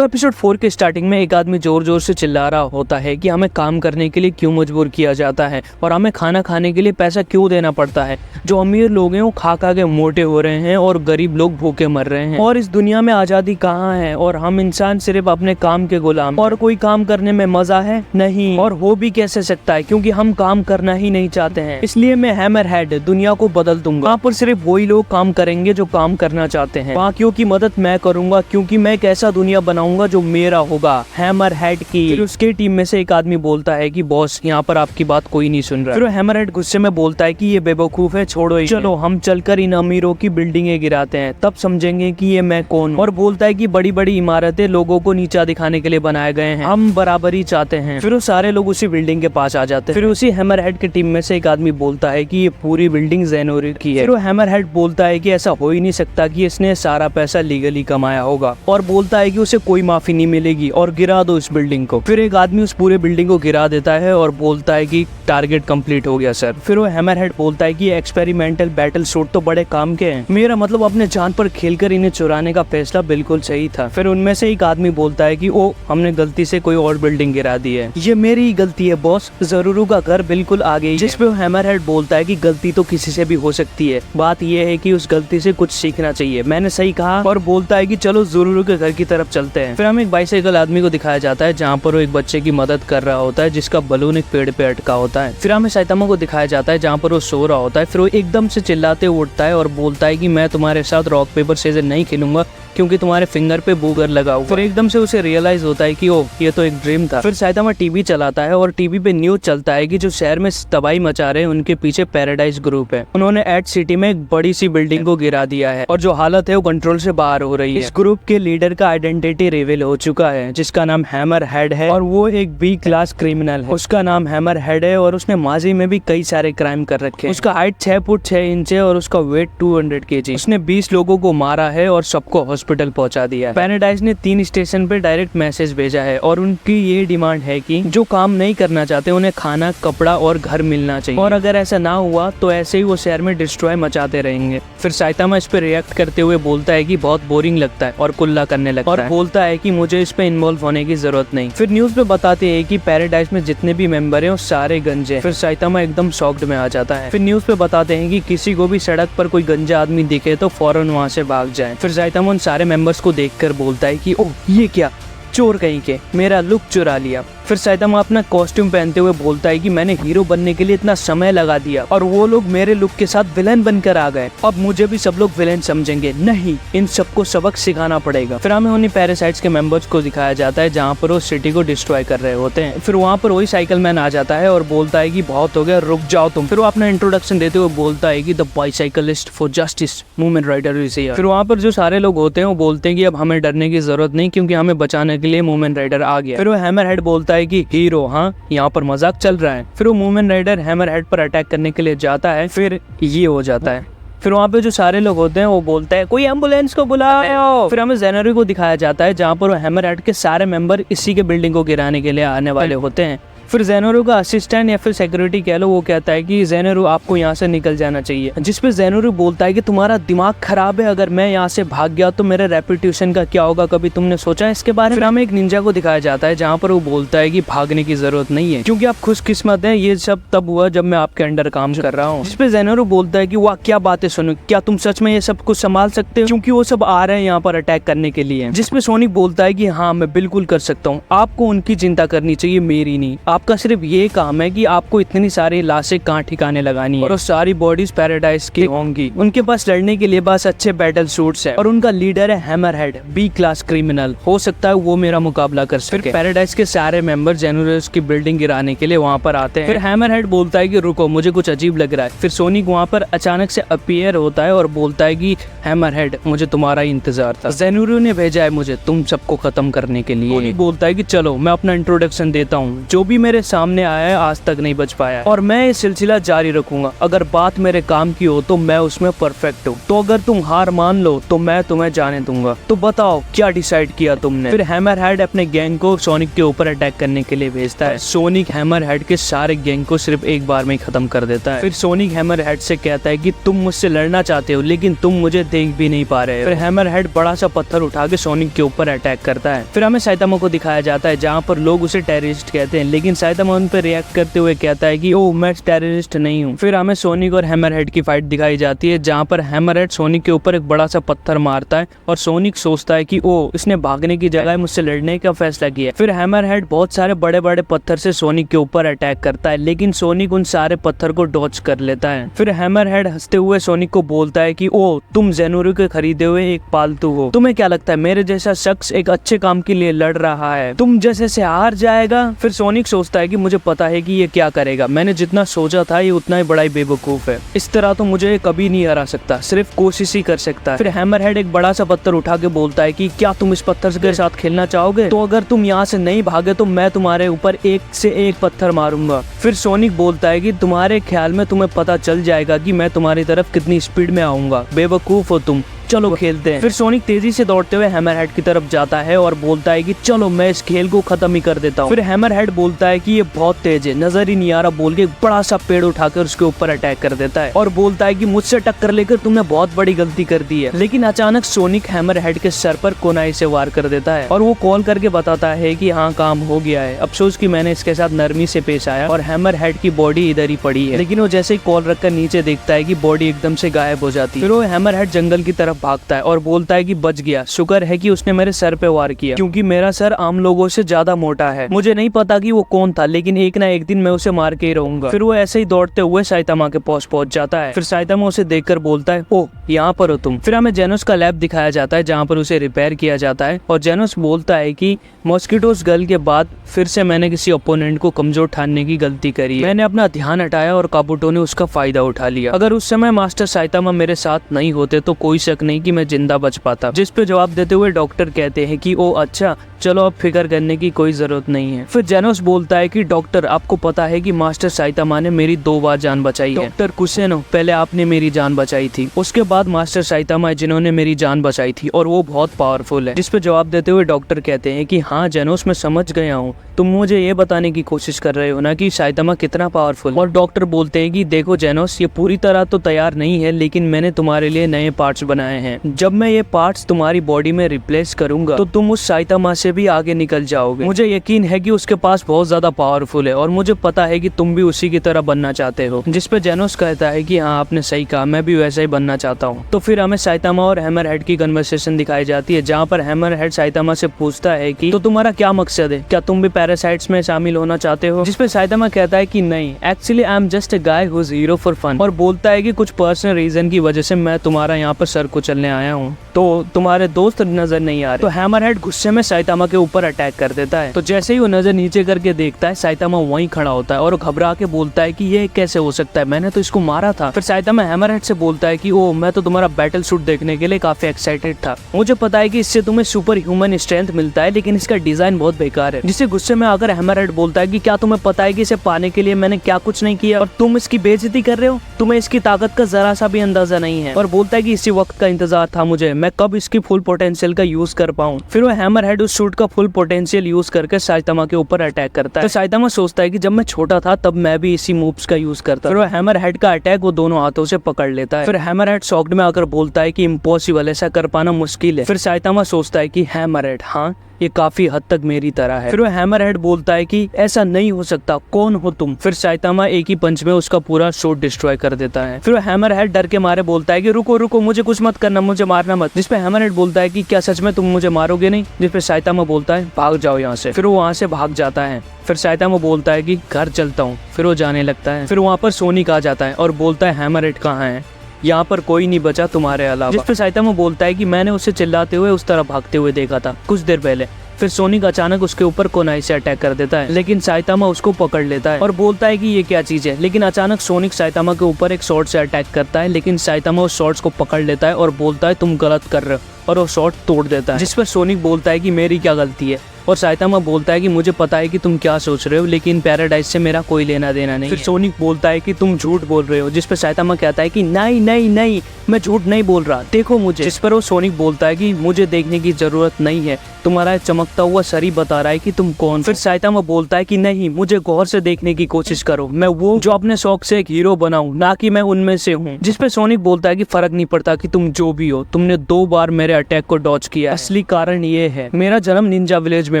तो एपिसोड 4 के स्टार्टिंग में एक आदमी जोर जोर से चिल्ला रहा होता है कि हमें काम करने के लिए क्यों मजबूर किया जाता है और हमें खाना खाने के लिए पैसा क्यों देना पड़ता है। जो अमीर लोग हैं वो खा खा के मोटे हो रहे हैं और गरीब लोग भूखे मर रहे हैं और इस दुनिया में आजादी कहाँ है और हम इंसान सिर्फ अपने काम के गुलाम और कोई काम करने में मजा है नहीं और हो भी कैसे सकता है क्योंकि हम काम करना ही नहीं चाहते हैं। इसलिए मैं हैमरहेड दुनिया को बदल दूंगा। वहाँ पर सिर्फ वही लोग काम करेंगे जो काम करना चाहते हैं। बाकियों की मदद मैं करूंगा क्योंकि मैं एक ऐसा दुनिया बनाऊंगा जो मेरा होगा, हैमरहेड की। फिर उसके टीम में से एक आदमी बोलता है कि बॉस यहाँ पर आपकी बात कोई नहीं सुन रहा। फिर हैमरहेड गुस्से में बोलता है कि ये बेवकूफ है, छोड़ो चलो हम चलकर इन अमीरों की बिल्डिंगें गिराते हैं, तब समझेंगे कि ये मैं कौन हूं। और बोलता है कि बड़ी बड़ी इमारतें लोगों को नीचा दिखाने के लिए बनाए गए हैं, हम बराबरी चाहते हैं। फिर वो सारे लोग उसी बिल्डिंग के पास आ जाते हैं। फिर उसी हैमरहेड की टीम में से एक आदमी बोलता है कि ये पूरी बिल्डिंग ज़ेनोरी की है। फिर वो हैमरहेड बोलता है कि ऐसा हो ही नहीं सकता कि इसने सारा पैसा लीगली कमाया होगा और बोलता है कि उसे कोई माफी नहीं मिलेगी और गिरा दो इस बिल्डिंग को। फिर एक आदमी उस पूरे बिल्डिंग को गिरा देता है और बोलता है कि टारगेट कंप्लीट हो गया सर। फिर वो हैमरहेड बोलता है कि ये एक्सपेरिमेंटल बैटल सूट तो बड़े काम के हैं, मेरा मतलब अपने जान पर खेलकर इन्हें चुराने का फैसला बिल्कुल सही था। फिर उनमें से एक आदमी बोलता है कि ओ हमने गलती से कोई और बिल्डिंग गिरा दी है, ये मेरी ही गलती है बॉस, ज़रूरू का घर बिल्कुल आगे ही है। जिस पे हैमरहेड बोलता है कि गलती तो किसी से भी हो सकती है, बात यह है कि उस गलती से कुछ सीखना चाहिए, मैंने सही कहा। और बोलता है कि चलो ज़रूरू के घर की तरफ चलते हैं। फिर हमें एक बाइसाइकिल आदमी को दिखाया जाता है जहाँ पर वो एक बच्चे की मदद कर रहा होता है जिसका बलून एक पेड़ पे अटका होता है। फिर हमें साइतामा को दिखाया जाता है जहाँ पर वो सो रहा होता है। फिर वो एकदम से चिल्लाते उठता है और बोलता है कि मैं तुम्हारे साथ रॉक पेपर सीजर नहीं खेलूंगा क्योंकि तुम्हारे फिंगर पे बूगर लगा हुआ। फिर एकदम से उसे रियलाइज होता है कि ओ ये तो एक ड्रीम था। फिर साइतामा टीवी चलाता है और टीवी पे न्यूज चलता है कि जो शहर में तबाही मचा रहे हैं उनके पीछे पैराडाइज ग्रुप है। उन्होंने एड सिटी में एक बड़ी सी बिल्डिंग को गिरा दिया है और जो हालत है वो कंट्रोल से बाहर हो रही है। इस ग्रुप के लीडर का आइडेंटिटी रिवील हो चुका है जिसका नाम हैमरहेड है और वो एक बी क्लास क्रिमिनल है। उसका नाम हैमरहेड है और उसने माजी में भी कई सारे क्राइम कर रखे हैं। उसका हाइट 6 फुट 6 इंच है और उसका वेट 200 kg। उसने 20 लोगों को मारा है और सबको हॉस्पिटल पहुंचा दिया। पैराडाइज ने 3 स्टेशन पे डायरेक्ट मैसेज भेजा है और उनकी ये डिमांड है कि जो काम नहीं करना चाहते उन्हें खाना, कपड़ा और घर मिलना चाहिए और अगर ऐसा ना हुआ तो ऐसे ही वो शहर में डिस्ट्रॉय मचाते रहेंगे। फिर साइतामा इस पे रिएक्ट करते हुए बोलता है कि बहुत बोरिंग लगता है और कुल्ला करने लगता है और बोलता है कि मुझे इस पे इन्वॉल्व होने की जरूरत नहीं। फिर न्यूज पे बताते हैं कि पैराडाइज में जितने भी मेंबर हैं वो सारे गंजे। फिर साइतामा एकदम शॉक्ड में आ जाता है। फिर न्यूज पे बताते हैं कि किसी को भी सड़क पर कोई गंजा आदमी दिखे तो फौरन वहाँ से भाग जाए। फिर साइतामा उन सारे मेंबर्स को देखकर बोलता है कि ओह ये क्या, चोर कहीं के, मेरा लुक चुरा लिया। फिर साइतामा अपना कॉस्ट्यूम पहनते हुए बोलता है कि मैंने हीरो बनने के लिए इतना समय लगा दिया और वो लोग मेरे लुक के साथ विलेन बनकर आ गए, अब मुझे भी सब लोग विलेन समझेंगे, नहीं इन सबको सबक सिखाना पड़ेगा। फिर हमें उन्हीं पैरासाइट्स के मेंबर्स को दिखाया जाता है जहाँ पर वो सिटी को डिस्ट्रॉय कर रहे होते हैं। फिर वहाँ पर वही साइकिल मैन आ जाता है और बोलता है कि बहुत हो गया, रुक जाओ तुम। फिर वो अपना इंट्रोडक्शन देते हुए बोलता है कि the bicyclist for justice movement rider is here. फिर वहाँ पर जो सारे लोग होते हैं वो बोलते हैं कि अब हमें डरने की जरूरत नहीं क्योंकि हमें बचाने के लिए मूवमेंट राइडर आ गया। फिर वो हैमरहेड बोलता है कि हीरो, हाँ यहाँ पर मजाक चल रहा है। फिर वो मूवमेंट राइडर हैमरहेड पर अटैक करने के लिए जाता है। फिर ये हो जाता है। फिर वहाँ पे जो सारे लोग होते हैं वो बोलते हैं कोई एम्बुलेंस को बुलाओ। फिर हमें ज़ेनोरी को दिखाया जाता है जहाँ पर हैमरहेड के सारे मेंबर इसी के बिल्डिंग को गिराने के लिए आने वाले होते हैं। फिर ज़ेनोरू का असिस्टेंट या फिर सिक्योरिटी कह लो वो कहता है कि ज़ेनोरू आपको यहाँ से निकल जाना चाहिए, जिस पे ज़ेनोरू बोलता है कि तुम्हारा दिमाग खराब है, अगर मैं यहाँ से भाग गया तो मेरे रेपुटेशन का क्या होगा, कभी तुमने सोचा है इसके बारे में। फिर हमें एक निंजा को दिखाया जाता है जहाँ पर वो बोलता है कि भागने की जरूरत नहीं है क्योंकि आप खुशकिस्मत हैं, ये सब तब हुआ जब मैं आपके अंडर काम कर रहा हूँ। जिस पे ज़ेनोरू बोलता है कि वाह क्या बातें सुनो, क्या तुम सच में ये सब कुछ संभाल सकते हो, क्योंकि वो सब आ रहे हैं यहाँ पर अटैक करने के लिए। जिसपे सोनिक बोलता है कि हाँ मैं बिल्कुल कर सकता हूँ, आपको उनकी चिंता करनी चाहिए, मेरी नहीं। आपका सिर्फ ये काम है कि आपको इतनी सारी लाशें कहाँ ठिकाने लगानी है और वो सारी बॉडीज पैराडाइज की होंगी। उनके पास लड़ने के लिए बस अच्छे बैटल सूट्स है और उनका लीडर है हैमरहेड, बी क्लास क्रिमिनल, हो सकता है वो मेरा मुकाबला कर सके। फिर पैराडाइज के सारे मेंबर जेनरल्स की बिल्डिंग गिराने के लिए वहाँ पर आते हैं। फिर हैमरहेड बोलता है कि रुको मुझे कुछ अजीब लग रहा है। फिर सोनिक वहाँ पर अचानक से अपीयर होता है और बोलता है कि हैमरहेड मुझे तुम्हारा इंतजार था, ज़ेनोरू ने भेजा है मुझे तुम सबको खत्म करने के लिए। सोनिक बोलता है कि चलो मैं अपना इंट्रोडक्शन देता हूँ, जो भी मेरे सामने आया है आज तक नहीं बच पाया, और मैं ये सिलसिला जारी रखूंगा। अगर बात मेरे काम की हो तो मैं उसमें परफेक्ट हूँ, तो अगर तुम हार मान लो तो मैं तुम्हें जाने दूंगा। तो बताओ क्या डिसाइड किया तुमने। फिर हैमरहेड अपने गैंग को सोनिक के ऊपर अटैक करने के लिए भेजता है। सोनिक हैमरहेड के सारे गैंग को सिर्फ एक बार में ही खत्म कर देता है। फिर सोनिक हैमरहेड से कहता है कि तुम मुझसे लड़ना चाहते हो लेकिन तुम मुझे देख भी नहीं पा रहे हो। फिर हैमरहेड बड़ा सा पत्थर उठा के सोनिक के ऊपर अटैक करता है। फिर हमें साइतामा को दिखाया जाता है जहाँ पर लोग उसे टेररिस्ट कहते हैं, लेकिन साइतामा उन पर रिएक्ट करते हुए कहता है कि ओह मैं टेररिस्ट नहीं हूँ। फिर हमें सोनिक और हैमरहेड की फाइट दिखाई जाती है जहाँ पर हैमरहेड सोनिक के ऊपर एक बड़ा सा पत्थर मारता है और सोनिक सोचता है कि ओ इसने भागने की जगह मुझसे लड़ने का फैसला किया। फिर हैमरहेड बहुत सारे बड़े बड़े पत्थर से सोनिक के ऊपर अटैक करता है, लेकिन सोनिक उन सारे पत्थर को डॉच कर लेता है। फिर हैमरहेड हंसते हुए सोनिक को बोलता है कि ओ तुम जेनोरू के खरीदे हुए एक पालतू हो, तुम्हें क्या लगता है मेरे जैसा शख्स एक अच्छे काम के लिए लड़ रहा है, तुम जैसे से हार जाएगा। फिर सोनिक सोचता है कि मुझे पता है कि ये क्या करेगा, मैंने जितना सोचा था ये उतना ही बड़ा ही बेवकूफ है, इस तरह तो मुझे कभी नहीं हरा सकता, सिर्फ कोशिश ही कर सकता है। फिर हैमरहेड एक बड़ा सा पत्थर उठा के बोलता है कि क्या तुम इस पत्थर के साथ खेलना चाहोगे, तो अगर तुम यहाँ से नहीं भागे तो मैं तुम्हारे ऊपर एक से एक पत्थर मारूंगा। फिर सोनिक बोलता है कि तुम्हारे ख्याल में तुम्हें पता चल जाएगा कि मैं तुम्हारी तरफ कितनी स्पीड में आऊंगा, बेवकूफ हो तुम, चलो खेलते हैं। फिर सोनिक तेजी से दौड़ते हुए हैमरहेड की तरफ जाता है और बोलता है कि चलो मैं इस खेल को खत्म ही कर देता हूँ। फिर हैमरहेड बोलता है कि ये बहुत तेज है, नजर ही नहीं आ रहा बोल के बड़ा सा पेड़ उठाकर उसके ऊपर अटैक कर देता है और बोलता है कि मुझसे टक्कर लेकर तुमने बहुत बड़ी गलती कर दी है। लेकिन अचानक सोनिक हैमरहेड के सर पर कोनाई से वार कर देता है और वो कॉल करके बताता है कि हाँ काम हो गया है, अफसोस कि मैंने इसके साथ नरमी से पेश आया और हैमरहेड की बॉडी इधर ही पड़ी है। लेकिन वो जैसे ही कॉल रखकर नीचे देखता है कि बॉडी एकदम से गायब हो जाती है। फिर वो हैमरहेड जंगल की तरफ भागता है और बोलता है कि बच गया, शुक्र है कि उसने मेरे सर पे वार किया, क्योंकि मेरा सर आम लोगों से ज्यादा मोटा है। मुझे नहीं पता कि वो कौन था, लेकिन एक ना एक दिन मैं उसे मार के ही रहूंगा। फिर वो ऐसे ही दौड़ते हुए साइतामा के पास पहुंच जाता है। फिर साइतामा उसे देखकर बोलता है ओ यहाँ पर हो तुम। फिर हमें जेनोस का लैब दिखाया जाता है जहाँ पर उसे रिपेयर किया जाता है और जेनोस बोलता है कि मॉस्किटोस गर्ल के बाद फिर से मैंने किसी ओपोनेंट को कमजोर ठानने की गलती करी है। मैंने अपना ध्यान हटाया और काबुटो ने उसका फायदा उठा लिया। अगर उस समय मास्टर साइतामा मेरे साथ नहीं होते तो कोई शक नहीं कि मैं जिंदा बच पाता। जिस पे जवाब देते हुए डॉक्टर कहते हैं कि ओ अच्छा, चलो अब फिक्र करने की कोई जरूरत नहीं है। फिर जेनोस बोलता है कि डॉक्टर आपको पता है कि मास्टर साइतामा ने मेरी 2 बार जान बचाई है। डॉक्टर कुसेनो पहले आपने मेरी जान बचाई थी, उसके बाद मास्टर साइतामा जिन्होंने मेरी जान बचाई थी और वो बहुत पावरफुल है। जिस पे जवाब देते हुए डॉक्टर कहते हैं कि हाँ जेनोस मैं समझ गया हूँ, तुम मुझे ये बताने की कोशिश कर रहे हो ना कि साइतामा कितना पावरफुल। और डॉक्टर बोलते हैं कि देखो जेनोस ये पूरी तरह तो तैयार नहीं है, लेकिन मैंने तुम्हारे लिए नए पार्ट्स बनाए हैं। जब मैं ये पार्ट्स तुम्हारी बॉडी में रिप्लेस करूंगा तो तुम उस साइतामा से भी आगे निकल जाओगे। मुझे यकीन है कि उसके पास बहुत ज्यादा पावरफुल है और मुझे पता है कि तुम भी उसी की तरह बनना चाहते हो। जिस पे जेनोस कहता है कि हाँ आपने सही कहा, मैं भी वैसा ही बनना चाहता हूँ। तो फिर हमें साइतामा और हैमरहेड की कन्वर्सेशन दिखाई जाती है जहाँ पर हैमरहेड साइतामा से पूछता है कि तो तुम्हारा क्या मकसद है, क्या तुम भी पैरासाइट्स में शामिल होना चाहते हो। जिस पे साइतामा कहता है कि नहीं, actually I am just a guy who is hero for fun, और बोलता है कि कुछ पर्सनल रीजन की वजह से मैं तुम्हारा यहाँ पर सर कुचलने आया हूँ, तो तुम्हारे दोस्त नजर नहीं आ रहे। तो हैमरहेड गुस्से में साइतामा के ऊपर अटैक कर देता है। तो जैसे ही वो नजर नीचे करके देखता है साइतामा वहीं खड़ा होता है और घबरा के बोलता है कि ये कैसे हो सकता है, मैंने तो इसको मारा था। फिर साइतामा हैमरहेड से बोलता है कि ओ मैं तो तुम्हारा बैटल सूट देखने के लिए काफी एक्साइटेड था, मुझे पता है कि इससे तुम्हें सुपर ह्यूमन स्ट्रेंथ मिलता है, लेकिन इसका डिजाइन बहुत बेकार है। जिससे गुस्से में आकर हैमरहेड बोलता है कि क्या तुम्हें पता है कि इसे पाने के लिए मैंने क्या कुछ नहीं किया और तुम इसकी बेइज्जती कर रहे हो, तुम्हें इसकी ताकत का जरा सा भी अंदाजा नहीं है। और बोलता है कि इसी वक्त का इंतजार था मुझे, मैं कब इसकी फुल पोटेंशियल का यूज कर पाऊं। फिर वो हैमरहेड उस सूट का फुल पोटेंशियल यूज करके साइतामा के ऊपर अटैक करता है। तो साइतामा सोचता है कि जब मैं छोटा था तब मैं भी इसी मूव्स का यूज करता। फिर वो हैमरहेड का अटैक वो दोनों हाथों से पकड़ लेता है। फिर हैमरहेड शॉक्ड में आकर बोलता है कि इम्पॉसिबल, ऐसा कर पाना मुश्किल है। फिर साइतामा सोचता है कि हैमरहेड हाँ ये काफी हद तक मेरी तरह है। फिर वो हैमरहेड बोलता है कि ऐसा नहीं हो सकता, कौन हो तुम। फिर साइतामा एक ही पंच में उसका पूरा सूट डिस्ट्रॉय कर देता है। फिर वो हैमरहेड डर के मारे बोलता है कि रुको रुको, मुझे कुछ मत करना, मुझे मारना मत। जिसपे हैमरहेड बोलता है कि क्या सच में तुम मुझे मारोगे नहीं। जिसपे साइतामा बोलता है भाग जाओ यहाँ से। फिर वो वहाँ से भाग जाता है। फिर साइतामा बोलता है कि घर चलता हूँ। फिर वो जाने लगता है। फिर वहाँ पर सोनिक आ जाता है और बोलता है हैमरहेड कहाँ है, यहाँ पर कोई नहीं बचा तुम्हारे अलावा। जिस पे साइतामा बोलता है कि मैंने उसे चिल्लाते हुए उस तरफ भागते हुए देखा था कुछ देर पहले। फिर सोनिक अचानक उसके ऊपर कोनाई से अटैक कर देता है, लेकिन साइतामा उसको पकड़ लेता है और बोलता है कि ये क्या चीज है। लेकिन अचानक सोनिक साइतामा के ऊपर एक शॉर्ट से अटैक करता है, लेकिन साइतामा उस शॉर्ट्स को पकड़ लेता है और बोलता है तुम गलत कर रहे हो, और वो शॉर्ट तोड़ देता है। जिस पर सोनिक बोलता है कि मेरी क्या गलती है, और साइतामा बोलता है कि मुझे पता है कि तुम क्या सोच रहे हो, लेकिन पैराडाइज से मेरा कोई लेना देना नहीं। फिर सोनिक बोलता है कि तुम झूठ बोल रहे हो, जिस पर साइतामा कहता है कि नहीं नहीं नहीं, मैं झूठ नहीं बोल रहा, देखो मुझे। जिस पर वो सोनिक बोलता है कि मुझे देखने की जरूरत नहीं है, तुम्हारा चमकता हुआ शरीर बता रहा है कि तुम कौन। फिर साइतामा बोलता है कि नहीं, मुझे गौर से देखने की कोशिश करो, मैं वो जो अपने शौक से एक हीरो बनाऊं, ना कि मैं उनमें से हूँ। जिस पे सोनिक बोलता है कि फर्क नहीं पड़ता कि तुम जो भी हो, तुमने 2 बार मेरे अटैक को डॉज किया। असली कारण ये है, मेरा जन्म निंजा विलेज में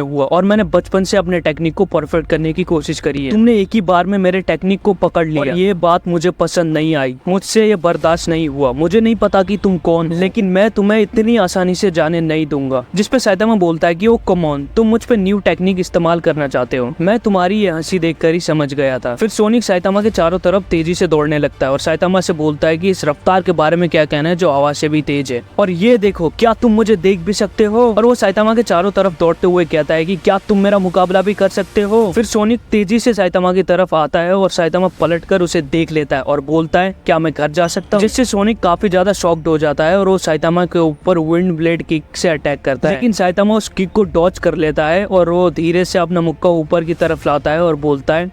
हुआ और मैंने बचपन से अपने टेक्निक को परफेक्ट करने की कोशिश करी है। तुमने एक ही बार में मेरे टेक्निक को पकड़ लिया और ये बात मुझे पसंद नहीं आई, मुझसे ये बर्दाश्त नहीं हुआ। मुझे नहीं पता कि तुम कौन, लेकिन मैं तुम्हें इतनी आसानी से जाने नहीं दूंगा। जिस पे साइतामा बोलता है कि ओ कम ऑन, तुम मुझ पे न्यू टेक्निक इस्तेमाल करना चाहते हो, मैं तुम्हारी ये हंसी देखकर ही समझ गया था। फिर सोनिक साइतामा के चारों तरफ तेजी से दौड़ने लगता है और साइतामा से बोलता है कि इस रफ्तार के बारे में क्या कहना है जो आवाज से भी तेज है, और ये देखो क्या तुम मुझे देख भी सकते हो। और वो साइतामा के चारों तरफ दौड़ते हुए कहता है कि क्या तुम मेरा मुकाबला भी कर सकते हो। फिर सोनिक तेजी से साइतामा की तरफ आता है और साइतामा पलटकर उसे देख लेता है और बोलता है क्या मैं घर जा सकता हूँ, जिससे सोनिक काफी ज्यादा शॉक्ड हो जाता है और वो साइतामा के ऊपर विंड ब्लेड किक से अटैक करता है। लेकिन साइतामा उस किक को डॉज कर लेता है और वो धीरे से अपना मुक्का ऊपर की तरफ लाता है और बोलता है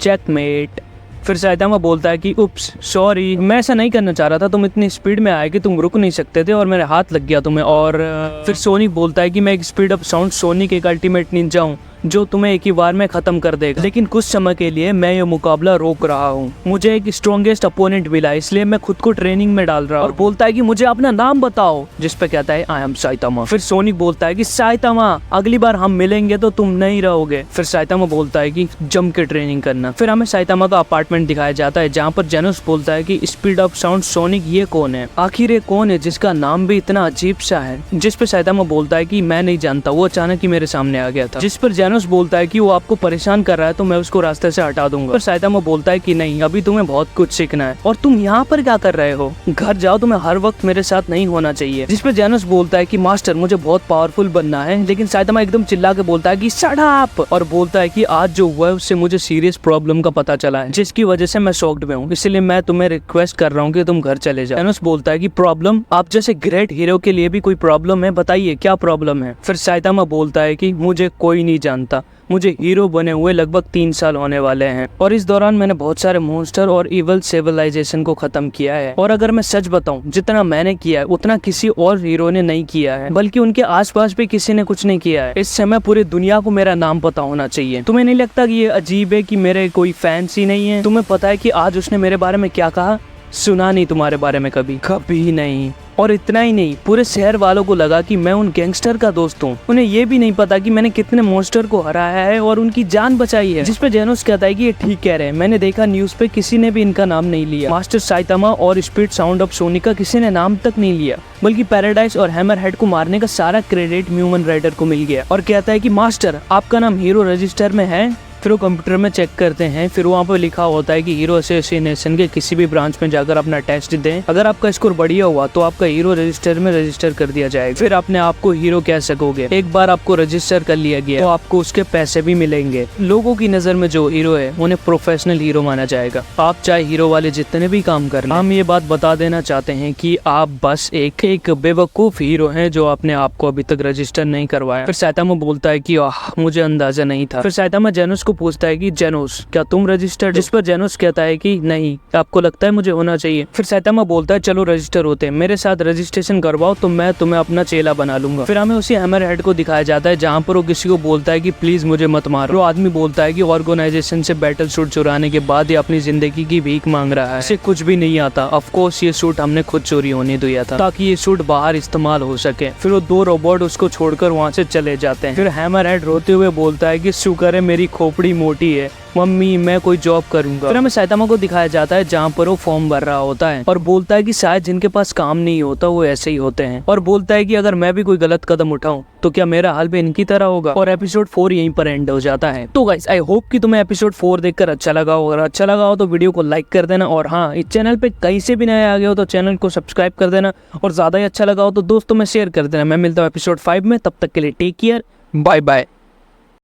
चेकमेट। फिर साइतामा बोलता है कि उप्स सॉरी, मैं ऐसा नहीं करना चाह रहा था, तुम इतनी स्पीड में आए कि तुम रुक नहीं सकते थे और मेरे हाथ लग गया तुम्हें। और फिर सोनिक बोलता है कि मैं एक स्पीड अप साउंड सोनिक एक अल्टीमेट निंजा हूँ जो तुम्हें एक ही बार में खत्म कर देगा, लेकिन कुछ समय के लिए मैं ये मुकाबला रोक रहा हूँ। मुझे एक स्ट्रॉन्गेस्ट अपोनेंट मिला, इसलिए मैं खुद को ट्रेनिंग में डाल रहा हूँ। और बोलता है कि मुझे अपना नाम बताओ, जिस पे कहता है आई एम साइतामा। फिर सोनिक बोलता है कि साइतामा, अगली बार हम मिलेंगे तो तुम नहीं रहोगे। फिर साइतामा बोलता है कि जम के ट्रेनिंग करना। फिर हमें साइतामा का अपार्टमेंट दिखाया जाता है जहाँ पर जेनोस बोलता है कि स्पीड अप साउंड सोनिक ये कौन है, आखिर ये कौन है जिसका नाम भी इतना अजीब सा है। जिस पे साइतामा बोलता है कि मैं नहीं जानता, वो अचानक ही मेरे सामने आ गया था। जिस पर जेनोस बोलता है कि वो आपको परेशान कर रहा है तो मैं उसको रास्ते से हटा दूंगा। पर साइतामा बोलता है कि नहीं, अभी तुम्हें बहुत कुछ सीखना है और तुम यहाँ पर क्या कर रहे हो, घर जाओ, तुम्हें हर वक्त मेरे साथ नहीं होना चाहिए। जिस पे जेनोस बोलता है कि मास्टर मुझे बहुत पावरफुल बनना है, लेकिन साइतामा एकदम चिल्ला के बोलता है कि शट अप, और बोलता है कि आज जो हुआ है उससे मुझे सीरियस प्रॉब्लम का पता चला है, जिसकी वजह से मैं शॉक्ड में हूँ, इसलिए मैं तुम्हें रिक्वेस्ट कर रहा हूँ कि तुम घर चले जाओ। जेनोस बोलता है कि प्रॉब्लम, आप जैसे ग्रेट हीरो के लिए भी कोई प्रॉब्लम है, बताइए क्या प्रॉब्लम है। फिर साइतामा बोलता है कि मुझे कोई नहीं जानता, मुझे हीरो बने हुए लगभग 3 साल होने वाले हैं और इस दौरान मैंने बहुत सारे मॉन्स्टर और इवल सिविलाइजेशन को खत्म किया है। और अगर मैं सच बताऊं, जितना मैंने किया है उतना किसी और हीरो ने नहीं किया है, बल्कि उनके आसपास भी किसी ने कुछ नहीं किया है। इस समय पूरी दुनिया को मेरा नाम पता होना चाहिए। तुम्हें नहीं लगता कि ये अजीब है कि मेरे कोई फैंस ही नहीं है? तुम्हें पता है कि आज उसने मेरे बारे में क्या कहा? सुना नहीं तुम्हारे बारे में कभी नहीं। और इतना ही नहीं, पूरे शहर वालों को लगा कि मैं उन गैंगस्टर का दोस्त हूँ। उन्हें ये भी नहीं पता कि मैंने कितने मॉन्स्टर को हराया है और उनकी जान बचाई है। जिस पे जेनोस कहता है कि ये ठीक कह रहे हैं, मैंने देखा न्यूज पे किसी ने भी इनका नाम नहीं लिया। मास्टर साइतामा और स्पीड साउंड ऑफ सोनिक का किसी ने नाम तक नहीं लिया, बल्कि पैराडाइज और हैमरहेड को मारने का सारा क्रेडिट ह्यूमन राइडर को मिल गया। और कहता है कि मास्टर, आपका नाम हीरो रजिस्टर में है। फिर वो कंप्यूटर में चेक करते हैं, फिर वहाँ पर लिखा होता है कि हीरो एसोसिएशन के किसी भी ब्रांच में जाकर अपना टेस्ट दें, अगर आपका स्कोर बढ़िया हुआ तो आपका हीरो रजिस्टर में रजिस्टर कर दिया जाएगा। फिर अपने आप को हीरो कह सकोगे। एक बार आपको रजिस्टर कर लिया गया तो आपको उसके पैसे भी मिलेंगे। लोगों की नजर में जो हीरो है उन्हें प्रोफेशनल हीरो माना जाएगा, आप चाहे हीरो वाले जितने भी काम कर रहे हैं। हम ये बात बता देना चाहते हैं कि आप बस एक बेवकूफ हीरो हैं जो अपने आप को अभी तक रजिस्टर नहीं करवाया। फिर साइतामा बोलता है कि मुझे अंदाजा नहीं था। फिर साइतामा जेनोस को पूछता है कि जेनोस, क्या तुम रजिस्टर्ड? जिस पर जेनोस कहता है कि नहीं, आपको लगता है मुझे होना चाहिए। फिर साइतामा बोलता है चलो रजिस्टर होते हैं, मेरे साथ रजिस्ट्रेशन करवाओ तो मैं तुम्हें अपना चेला बना लूंगा। फिर हमें उसी हैमरहेड को दिखाया जाता है जहाँ पर वो किसी को बोलता है कि प्लीज मुझे मत मारो। वो आदमी बोलता है कि ऑर्गेनाइजेशन से बैटल सूट चुराने के बाद ये अपनी जिंदगी की भीख मांग रहा है, इसे कुछ भी नहीं आता। ऑफकोर्स ये सूट हमने खुद चोरी होने दिया था ताकि ये सूट बाहर इस्तेमाल हो सके। फिर वो 2 रोबोट उसको छोड़कर वहाँ से चले जाते हैं। फिर हैमरहेड रोते हुए बोलता है कि शुक्र है मेरी खोपड़ी मोटी है, मम्मी मैं कोई जॉब करूंगा। फिर हमें साइतामा को दिखाया जाता है जहाँ पर वो फॉर्म भर रहा होता है और बोलता है कि शायद जिनके पास काम नहीं होता वो ऐसे ही होते हैं, और बोलता है कि अगर मैं भी कोई गलत कदम उठाऊं तो क्या मेरा हाल भी इनकी तरह होगा। और एपिसोड 4 यहीं पर एंड हो जाता है। तो गाइस, आई होप कि तुम्हें एपिसोड 4 देखकर अच्छा लगा हो। अगर अच्छा लगा हो तो वीडियो को लाइक कर देना, और हाँ, इस चैनल पे कहीं से भी नए आ गए हो तो चैनल को सब्सक्राइब कर देना, और ज्यादा ही अच्छा लगा हो तो दोस्तों में शेयर कर देना। मैं मिलता हूँ एपिसोड 5 में, तब तक के लिए टेक केयर, बाय बाय।